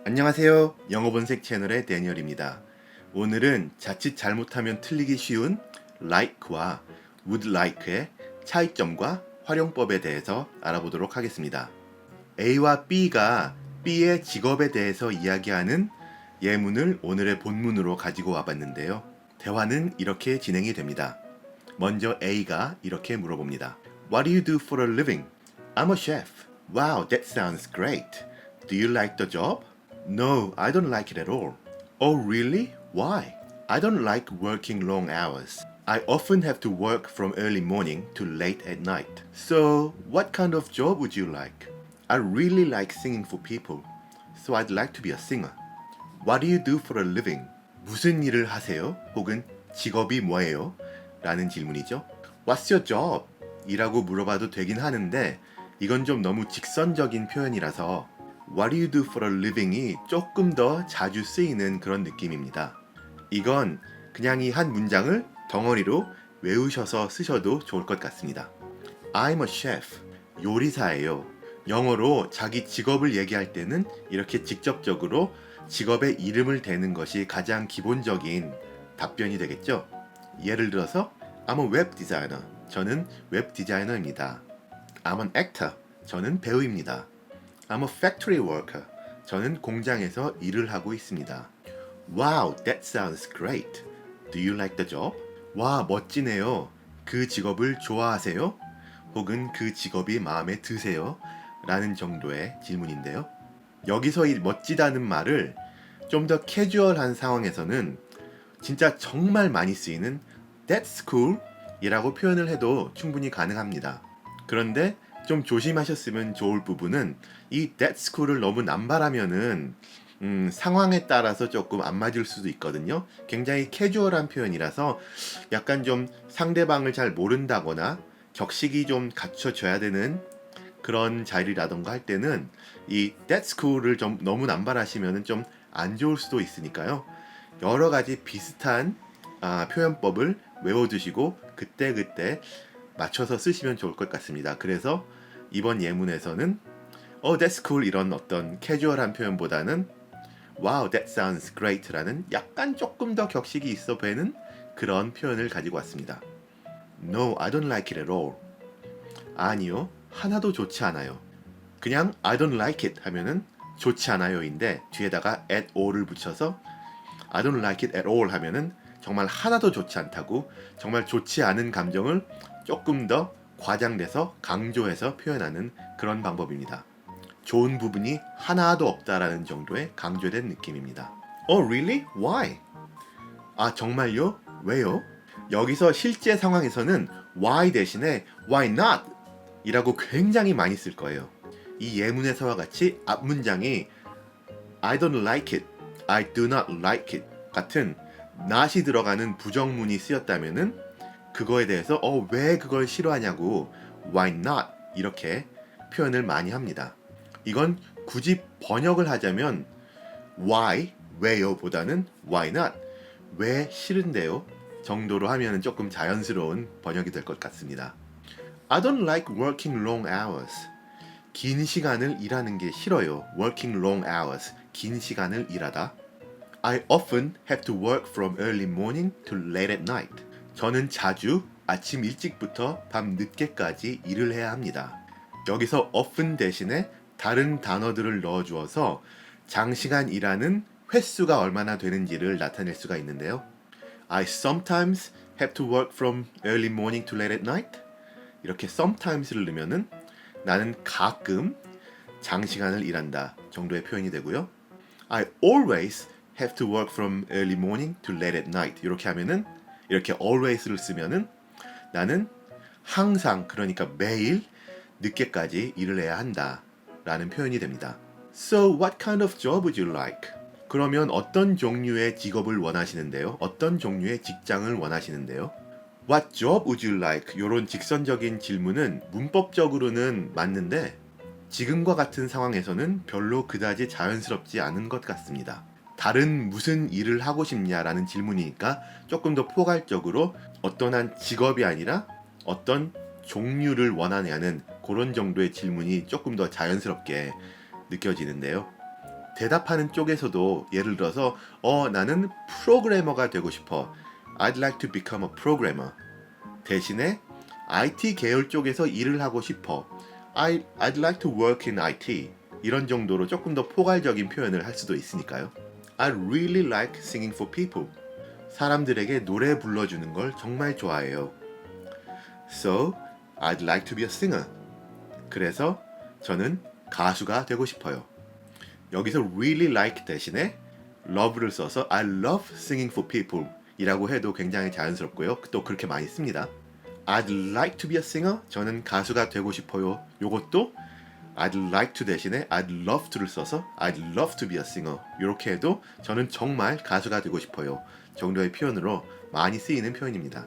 안녕하세요. 영어본색 채널의 데니얼입니다. 오늘은 자칫 잘못하면 틀리기 쉬운 like와 would like의 차이점과 활용법에 대해서 알아보도록 하겠습니다. A와 B가 B의 직업에 대해서 이야기하는 예문을 오늘의 본문으로 가지고 와봤는데요. 대화는 이렇게 진행이 됩니다. 먼저 A가 이렇게 물어봅니다. What do you do for a living? I'm a chef. Wow, that sounds great. Do you like the job? No, I don't like it at all. Oh, really? Why? I don't like working long hours. I often have to work from early morning to late at night. So, what kind of job would you like? I really like singing for people, so I'd like to be a singer. What do you do for a living? 무슨 일을 하세요? 혹은 직업이 뭐예요? 라는 질문이죠. What's your job? 이라고 물어봐도 되긴 하는데 이건 좀 너무 직선적인 표현이라서 What do you do for a living이 조금 더 자주 쓰이는 그런 느낌입니다. 이건 그냥 이 한 문장을 덩어리로 외우셔서 쓰셔도 좋을 것 같습니다. I'm a chef. 요리사예요. 영어로 자기 직업을 얘기할 때는 이렇게 직접적으로 직업의 이름을 대는 것이 가장 기본적인 답변이 되겠죠. 예를 들어서 I'm a web designer. 저는 웹 디자이너입니다. I'm an actor. 저는 배우입니다. I'm a factory worker. 저는 공장에서 일을 하고 있습니다. Wow, that sounds great. Do you like the job? 와, 멋지네요. 그 직업을 좋아하세요? 혹은 그 직업이 마음에 드세요? 라는 정도의 질문인데요. 여기서 이 멋지다는 말을 좀 더 캐주얼한 상황에서는 진짜 정말 많이 쓰이는 That's cool 이라고 표현을 해도 충분히 가능합니다. 그런데 좀 조심하셨으면 좋을 부분은 이 That's cool을 너무 남발하면은 상황에 따라서 조금 안 맞을 수도 있거든요. 굉장히 캐주얼한 표현이라서 약간 좀 상대방을 잘 모른다거나 격식이 좀 갖춰져야 되는 그런 자리라던가 할 때는 이 That's cool을 좀 너무 남발하시면은 좀 안 좋을 수도 있으니까요. 여러 가지 비슷한 표현법을 외워두시고 그때그때 맞춰서 쓰시면 좋을 것 같습니다. 그래서 이번 예문에서는 that's cool 이런 어떤 캐주얼한 표현보다는 wow, that sounds great 라는 약간 조금 더 격식이 있어 보이는 그런 표현을 가지고 왔습니다. No, I don't like it at all. 아니요, 하나도 좋지 않아요. 그냥 I don't like it 하면은 좋지 않아요인데 뒤에다가 at all을 붙여서 I don't like it at all 하면은 정말 하나도 좋지 않다고 정말 좋지 않은 감정을 조금 더 과장돼서 강조해서 표현하는 그런 방법입니다. 좋은 부분이 하나도 없다라는 정도의 강조된 느낌입니다. Oh, really? Why? 아, 정말요? 왜요? 여기서 실제 상황에서는 why 대신에 why not? 이라고 굉장히 많이 쓸 거예요. 이 예문에서와 같이 앞문장이 I don't like it, I do not like it 같은 not이 들어가는 부정문이 쓰였다면은 그거에 대해서 왜 그걸 싫어하냐고 why not 이렇게 표현을 많이 합니다. 이건 굳이 번역을 하자면 why 왜요 보다는 why not 왜 싫은데요 정도로 하면 조금 자연스러운 번역이 될 것 같습니다. I don't like working long hours. 긴 시간을 일하는 게 싫어요. Working long hours. 긴 시간을 일하다. I often have to work from early morning to late at night. 저는 자주 아침 일찍부터 밤 늦게까지 일을 해야 합니다. 여기서 often 대신에 다른 단어들을 넣어주어서 장시간 일하는 횟수가 얼마나 되는지를 나타낼 수가 있는데요. I sometimes have to work from early morning to late at night. 이렇게 sometimes를 넣으면은 나는 가끔 장시간을 일한다 정도의 표현이 되고요. I always have to work from early morning to late at night. 이렇게 하면은 이렇게 always를 쓰면은 나는 항상 그러니까 매일 늦게까지 일을 해야 한다 라는 표현이 됩니다. So what kind of job would you like? 그러면 어떤 종류의 직업을 원하시는데요? 어떤 종류의 직장을 원하시는데요? What job would you like? 이런 직선적인 질문은 문법적으로는 맞는데 지금과 같은 상황에서는 별로 그다지 자연스럽지 않은 것 같습니다. 다른 무슨 일을 하고 싶냐라는 질문이니까 조금 더 포괄적으로 어떤 한 직업이 아니라 어떤 종류를 원하냐는 그런 정도의 질문이 조금 더 자연스럽게 느껴지는데요. 대답하는 쪽에서도 예를 들어서 나는 프로그래머가 되고 싶어. I'd like to become a programmer. 대신에 IT 계열 쪽에서 일을 하고 싶어. I'd like to work in IT. 이런 정도로 조금 더 포괄적인 표현을 할 수도 있으니까요. I really like singing for people. 사람들에게 노래 불러주는 걸 정말 좋아해요. So, I'd like to be a singer. 그래서 저는 가수가 되고 싶어요. 여기서 really like 대신에 love를 써서 I love singing for people 이라고 해도 굉장히 자연스럽고요. 또 그렇게 많이 씁니다. I'd like to be a singer. 저는 가수가 되고 싶어요. 요것도 I'd like to 대신에 I'd love to를 써서 I'd love to be a singer. 이렇게 해도 저는 정말 가수가 되고 싶어요. 정도의 표현으로 많이 쓰이는 표현입니다.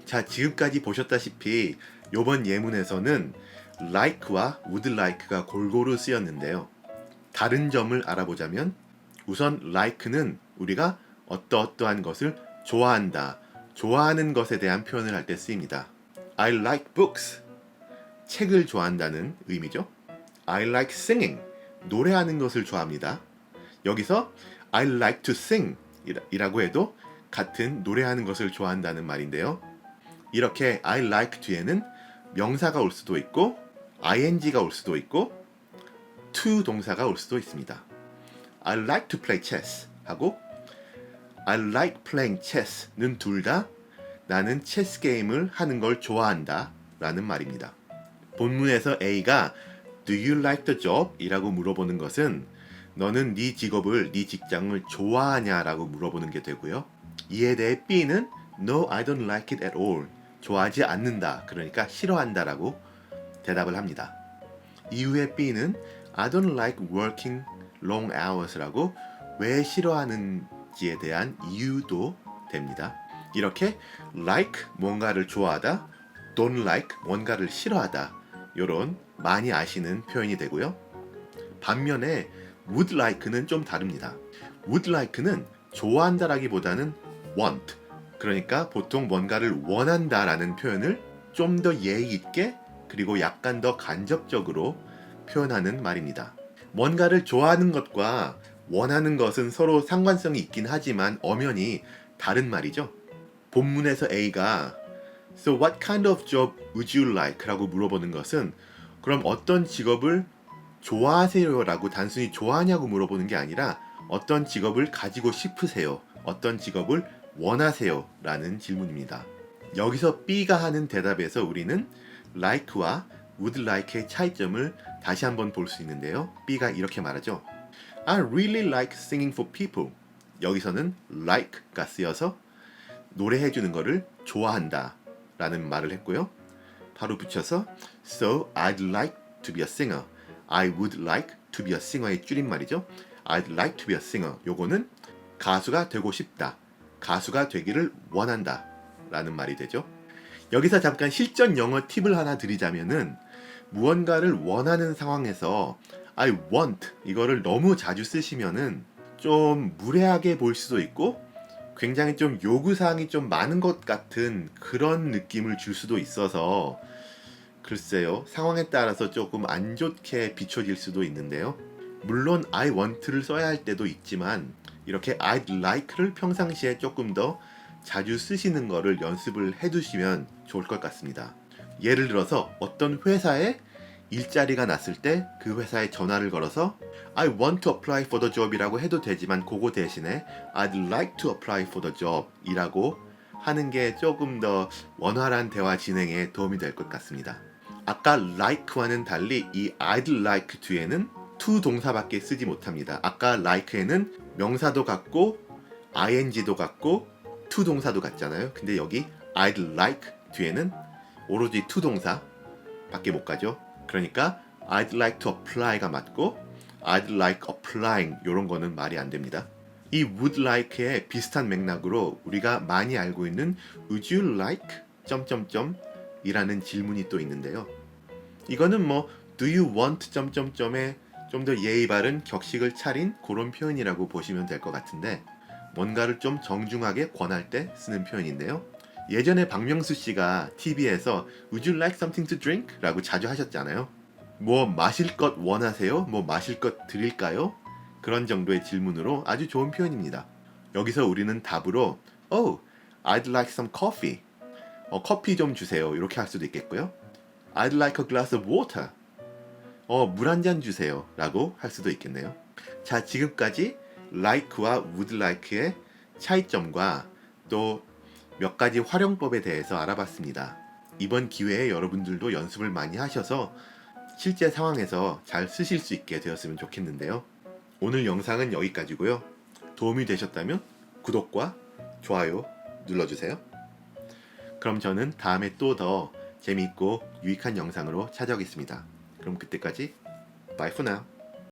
자, 지금까지 보셨다시피 이번 예문에서는 like와 would like가 골고루 쓰였는데요. 다른 점을 알아보자면 우선 like는 우리가 어떠어떠한 것을 좋아한다, 좋아하는 것에 대한 표현을 할 때 쓰입니다. I like books. 책을 좋아한다는 의미죠. I like singing. 노래하는 것을 좋아합니다. 여기서 I like to sing 이라고 해도 같은 노래하는 것을 좋아한다는 말인데요. 이렇게 I like 뒤에는 명사가 올 수도 있고 ing가 올 수도 있고 to 동사가 올 수도 있습니다. I like to play chess 하고 I like playing chess는 둘 다 나는 체스 게임을 하는 걸 좋아한다 라는 말입니다. 본문에서 A가 Do you like the job? 이라고 물어보는 것은 너는 네 직업을, 네 직장을 좋아하냐 라고 물어보는 게 되고요. 이에 대해 B는 No, I don't like it at all. 좋아하지 않는다. 그러니까 싫어한다 라고 대답을 합니다. 이후에 B는 I don't like working long hours 라고 왜 싫어하는지에 대한 이유도 됩니다. 이렇게 like 뭔가를 좋아하다, don't like 뭔가를 싫어하다 요런 많이 아시는 표현이 되고요. 반면에 would like는 좀 다릅니다. would like는 좋아한다라기보다는 want, 그러니까 보통 뭔가를 원한다라는 표현을 좀 더 예의 있게 그리고 약간 더 간접적으로 표현하는 말입니다. 뭔가를 좋아하는 것과 원하는 것은 서로 상관성이 있긴 하지만 엄연히 다른 말이죠. 본문에서 A가 So what kind of job would you like? 라고 물어보는 것은 그럼 어떤 직업을 좋아하세요? 라고 단순히 좋아하냐고 물어보는 게 아니라 어떤 직업을 가지고 싶으세요? 어떤 직업을 원하세요? 라는 질문입니다. 여기서 B가 하는 대답에서 우리는 like와 would like의 차이점을 다시 한번 볼 수 있는데요. B가 이렇게 말하죠. I really like singing for people. 여기서는 like가 쓰여서 노래해주는 거를 좋아한다 라는 말을 했고요. 바로 붙여서 So I'd like to be a singer. I would like to be a singer의 줄임말이죠. I'd like to be a singer. 요거는 가수가 되고 싶다. 가수가 되기를 원한다 라는 말이 되죠. 여기서 잠깐 실전 영어 팁을 하나 드리자면은 무언가를 원하는 상황에서 I want 이거를 너무 자주 쓰시면은 좀 무례하게 볼 수도 있고 굉장히 좀 요구사항이 좀 많은 것 같은 그런 느낌을 줄 수도 있어서 글쎄요, 상황에 따라서 조금 안 좋게 비춰질 수도 있는데요. 물론 I want를 써야 할 때도 있지만 이렇게 I'd like를 평상시에 조금 더 자주 쓰시는 거를 연습을 해두시면 좋을 것 같습니다. 예를 들어서 어떤 회사에 일자리가 났을 때 그 회사에 전화를 걸어서 I want to apply for the job 이라고 해도 되지만 그거 대신에 I'd like to apply for the job 이라고 하는 게 조금 더 원활한 대화 진행에 도움이 될 것 같습니다. 아까 like와는 달리 이 I'd like 뒤에는 to 동사밖에 쓰지 못합니다. 아까 like에는 명사도 같고 ing도 같고 to 동사도 같잖아요. 근데 여기 I'd like 뒤에는 오로지 to 동사밖에 못 가죠. 그러니까 I'd like to apply가 맞고 I'd like applying 이런 거는 말이 안 됩니다. 이 would like의 비슷한 맥락으로 우리가 많이 알고 있는 would you like? 이라는 질문이 또 있는데요. 이거는 뭐 do you want? 에 좀 더 예의 바른 격식을 차린 그런 표현이라고 보시면 될 것 같은데 뭔가를 좀 정중하게 권할 때 쓰는 표현인데요. 예전에 박명수 씨가 TV에서 Would you like something to drink? 라고 자주 하셨잖아요. 뭐 마실 것 원하세요? 뭐 마실 것 드릴까요? 그런 정도의 질문으로 아주 좋은 표현입니다. 여기서 우리는 답으로 Oh, I'd like some coffee. 커피 좀 주세요. 이렇게 할 수도 있겠고요. I'd like a glass of water. 물 한 잔 주세요. 라고 할 수도 있겠네요. 자, 지금까지 like와 would like의 차이점과 또 몇 가지 활용법에 대해서 알아봤습니다. 이번 기회에 여러분들도 연습을 많이 하셔서 실제 상황에서 잘 쓰실 수 있게 되었으면 좋겠는데요. 오늘 영상은 여기까지고요. 도움이 되셨다면 구독과 좋아요 눌러주세요. 그럼 저는 다음에 또 더 재미있고 유익한 영상으로 찾아오겠습니다. 그럼 그때까지 Bye for now.